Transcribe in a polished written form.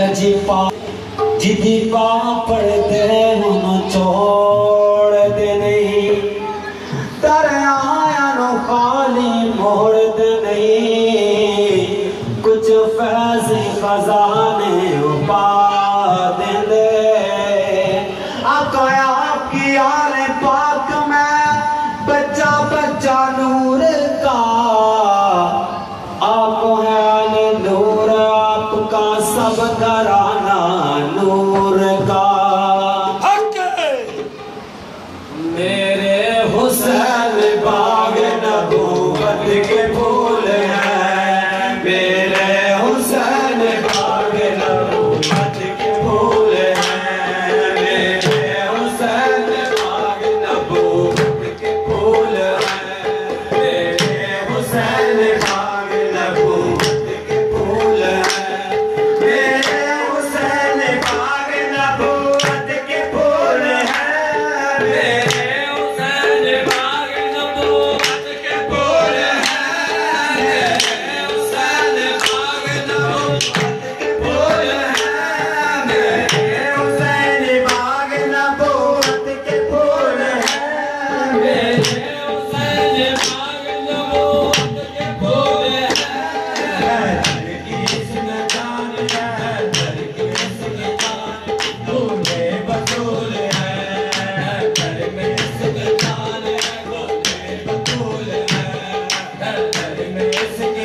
लजीपा जिदी पा पड़ते हम छोड़ दे नहीं तर आया नो खाली मोड़ दे नहीं कुछ फैज खजाने उपा दे दे आकाया आपकी आले पाक में बच्चा बच्चा नूर का आप है नूर आपका सब घराना नूर का मेरे हुसैन बाग नबूवत के फूल हैं मेरे हुसैन बाग नबूवत के फूल हैं मेरे हुसैन बाग नबूवत के फूल हैं मेरे हुसैन बाग नबूवत के फूल हैं मेरे हुसैन बाग नबूवत के फूल हैं मेरे हुसैन बाग नबूवत के फूल हैं मेरे हुसैन बाग नबूवत के फूल हैं मेरे हुसैन बाग नबूवत के फूल हैं मेरे हुसैन बाग नबूवत के फूल हैं दर की इसने जान है दर की इसने जान भूले बतूल है दर में इसने जान है भूले बतूल है दर में इसके